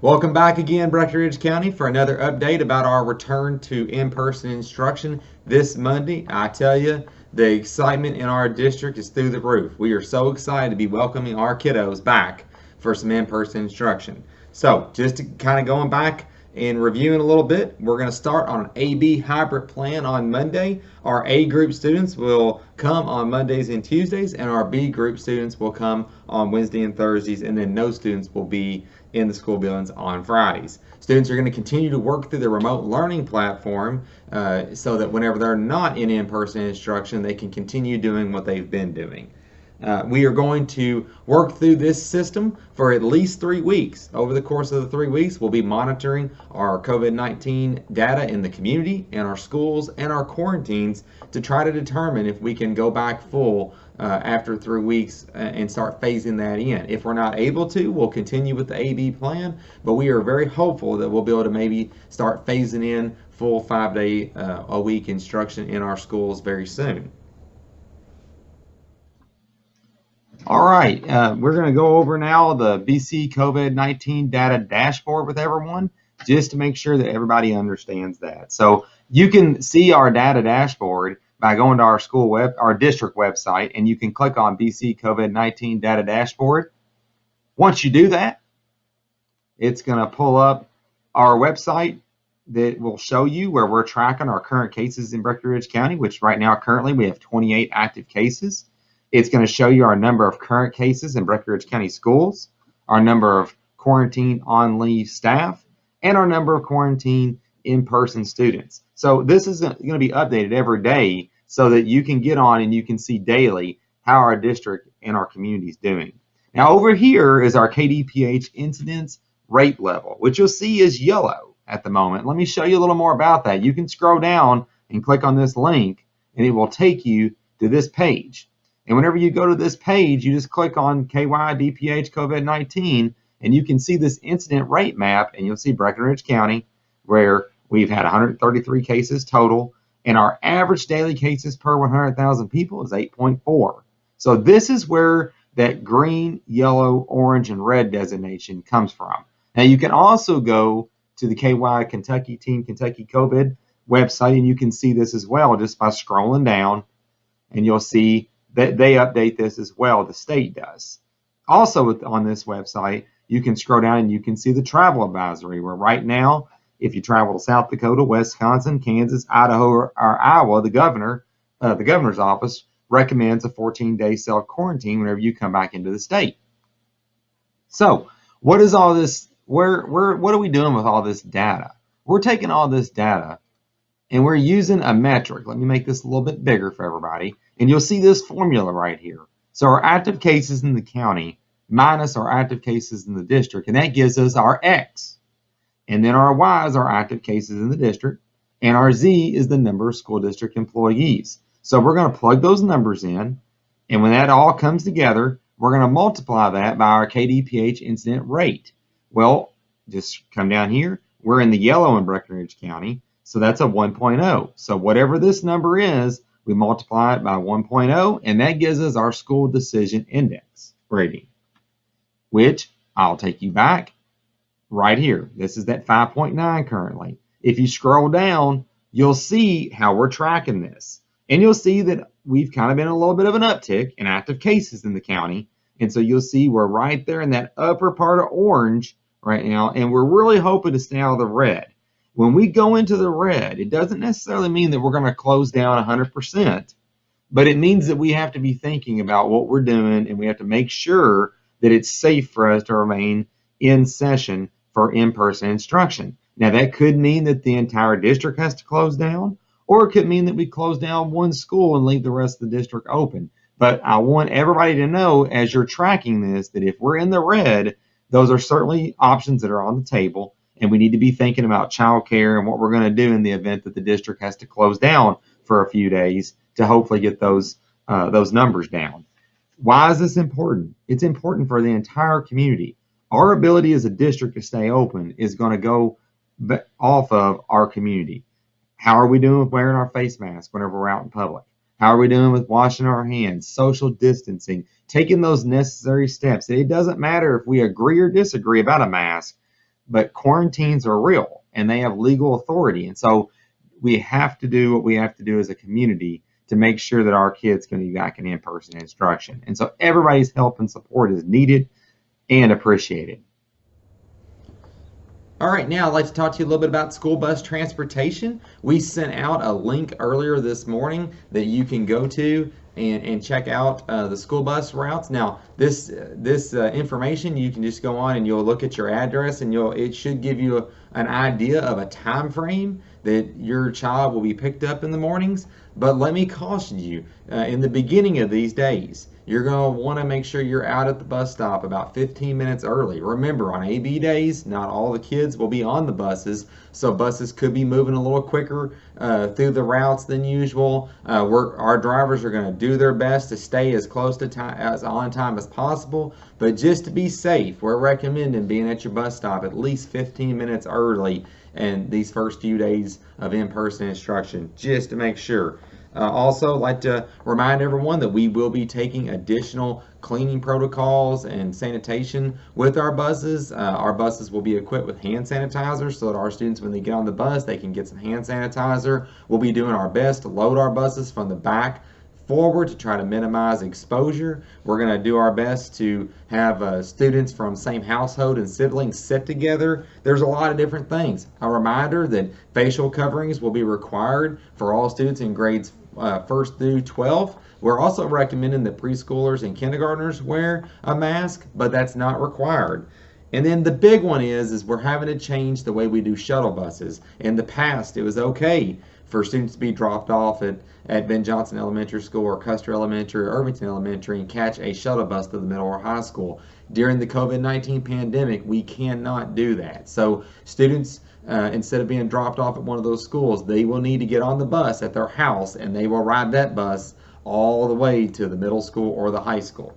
Welcome back again, Breckinridge County, for another update about our return to in-person instruction this Monday. I tell you, the excitement in our district is through the roof. We are so excited to be welcoming our kiddos back for some in-person instruction. So, just to kind of going back and reviewing a little bit, we're going to start on an AB hybrid plan on Monday. Our A group students will come on Mondays and Tuesdays, and our B group students will come on Wednesday and Thursdays, and then no students will be in the school buildings on Fridays. Students are going to continue to work through the remote learning platform so that whenever they're not in in-person instruction, they can continue doing what they've been doing. We are going to work through this system for at least 3 weeks. Over the course of the 3 weeks, we'll be monitoring our COVID-19 data in the community and our schools and our quarantines to try to determine if we can go back full after 3 weeks and start phasing that in. If we're not able to, we'll continue with the AB plan, but we are very hopeful that we'll be able to maybe start phasing in full 5-day a week instruction in our schools very soon. All right, we're going to go over now the BC COVID-19 data dashboard with everyone, just to make sure that everybody understands that. So you can see our data dashboard by going to our district website, and you can click on BC COVID-19 data dashboard. Once you do that, it's going to pull up our website that will show you where we're tracking our current cases in Breckinridge County, which right now currently we have 28 active cases. It's going to show you our number of current cases in Breckinridge County schools, our number of quarantine on leave staff, and our number of quarantine in-person students. So this is going to be updated every day so that you can get on and you can see daily how our district and our community is doing. Now over here is our KDPH incidence rate level, which you'll see is yellow at the moment. Let me show you a little more about that. You can scroll down and click on this link and it will take you to this page. And whenever you go to this page, you just click on KYDPH COVID-19 and you can see this incident rate map, and you'll see Breckinridge County where we've had 133 cases total, and our average daily cases per 100,000 people is 8.4. So this is where that green, yellow, orange, and red designation comes from. Now you can also go to the KY Kentucky Team Kentucky COVID website, and you can see this as well just by scrolling down, and you'll see that they update this as well. The state does. Also on this website, you can scroll down and you can see the travel advisory, where right now, if you travel to South Dakota, Wisconsin, Kansas, Idaho, or Iowa, the governor's office recommends a 14-day self-quarantine whenever you come back into the state. So what is all this? What are we doing with all this data? We're taking all this data and we're using a metric. Let me make this a little bit bigger for everybody. And you'll see this formula right here. So our active cases in the county minus our active cases in the district, and that gives us our X. And then our Y is our active cases in the district, and our Z is the number of school district employees. So we're going to plug those numbers in, and when that all comes together, we're going to multiply that by our KDPH incident rate. Well, just come down here. We're in the yellow in Breckinridge County, so that's a 1.0. So whatever this number is, we multiply it by 1.0, and that gives us our school decision index rating, which I'll take you back right here. This is that 5.9 currently. If you scroll down, you'll see how we're tracking this. And you'll see that we've kind of been a little bit of an uptick in active cases in the county. And so you'll see we're right there in that upper part of orange right now, and we're really hoping to stay out of the red. When we go into the red, it doesn't necessarily mean that we're going to close down 100%, but it means that we have to be thinking about what we're doing, and we have to make sure that it's safe for us to remain in session for in-person instruction. Now, that could mean that the entire district has to close down, or it could mean that we close down one school and leave the rest of the district open. But I want everybody to know, as you're tracking this, that if we're in the red, those are certainly options that are on the table. And we need to be thinking about childcare and what we're going to do in the event that the district has to close down for a few days to hopefully get those numbers down. Why is this important? It's important for the entire community. Our ability as a district to stay open is going to go off of our community. How are we doing with wearing our face mask whenever we're out in public? How are we doing with washing our hands, social distancing, taking those necessary steps? It doesn't matter if we agree or disagree about a mask. but quarantines are real and they have legal authority. And so we have to do what we have to do as a community to make sure that our kids can be back in in-person instruction. And so everybody's help and support is needed and appreciated. All right, now I'd like to talk to you a little bit about school bus transportation. We sent out a link earlier this morning that you can go to and check out the school bus routes. Now, this information, you can just go on and you'll look at your address, and it should give you an idea of a time frame that your child will be picked up in the mornings. But let me caution you, in the beginning of these days, you're going to want to make sure you're out at the bus stop about 15 minutes early. Remember, on AB days, not all the kids will be on the buses, so buses could be moving a little quicker through the routes than usual. Our drivers are going to do their best to stay as close to time, as on time as possible, but just to be safe, we're recommending being at your bus stop at least 15 minutes early and these first few days of in-person instruction, just to make sure. Also, I'd like to remind everyone that we will be taking additional cleaning protocols and sanitation with our buses. Our buses will be equipped with hand sanitizer so that our students, when they get on the bus, they can get some hand sanitizer. We'll be doing our best to load our buses from the back forward to try to minimize exposure. We're going to do our best to have students from same household and siblings sit together. There's a lot of different things. A reminder that facial coverings will be required for all students in grades 1st through 12th. We're also recommending that preschoolers and kindergartners wear a mask, but that's not required. And then the big one is we're having to change the way we do shuttle buses. In the past, it was okay for students to be dropped off at Ben Johnson Elementary School or Custer Elementary or Irvington Elementary and catch a shuttle bus to the middle or high school. During the COVID-19 pandemic, we cannot do that. So students, instead of being dropped off at one of those schools, they will need to get on the bus at their house, and they will ride that bus all the way to the middle school or the high school.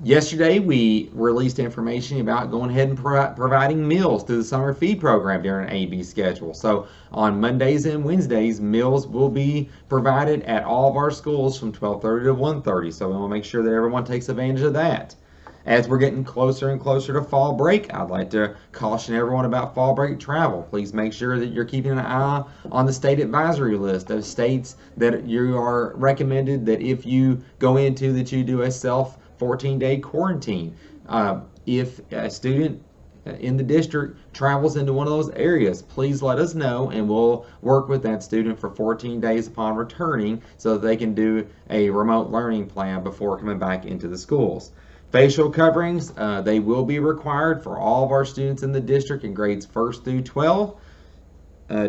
Yesterday, we released information about going ahead and providing meals through the summer feed program during an AB schedule. So on Mondays and Wednesdays, meals will be provided at all of our schools from 12:30 to 1:30. So we want to make sure that everyone takes advantage of that. As we're getting closer and closer to fall break, I'd like to caution everyone about fall break travel. Please make sure that you're keeping an eye on the state advisory list of states that you are recommended that if you go into that you do a self 14-day quarantine. If a student in the district travels into one of those areas, please let us know and we'll work with that student for 14 days upon returning so that they can do a remote learning plan before coming back into the schools. Facial coverings, they will be required for all of our students in the district in grades 1st through 12.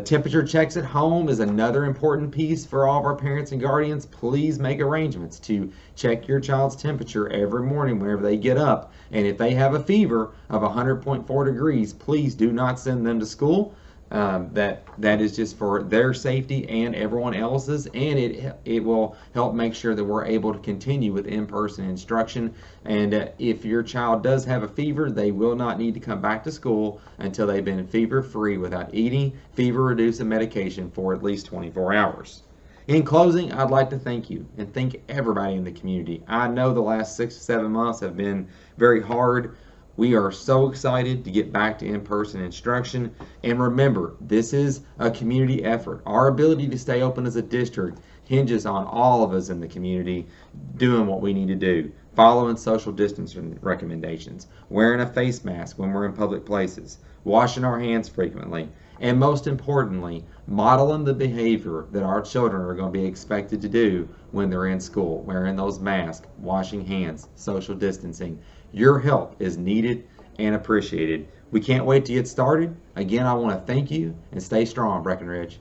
Temperature checks at home is another important piece for all of our parents and guardians. Please make arrangements to check your child's temperature every morning whenever they get up. And if they have a fever of 100.4 degrees, please do not send them to school. That is just for their safety and everyone else's, and it will help make sure that we're able to continue with in-person instruction. And if your child does have a fever, they will not need to come back to school until they've been fever-free without eating fever-reducing medication for at least 24 hours. In closing, I'd like to thank you and thank everybody in the community. I know the last 6 to 7 months have been very hard. We are so excited to get back to in-person instruction. And remember, this is a community effort. Our ability to stay open as a district hinges on all of us in the community doing what we need to do. Following social distancing recommendations, wearing a face mask when we're in public places, washing our hands frequently, and most importantly, modeling the behavior that our children are going to be expected to do when they're in school, wearing those masks, washing hands, social distancing. Your help is needed and appreciated. We can't wait to get started. Again, I want to thank you and stay strong, Breckenridge.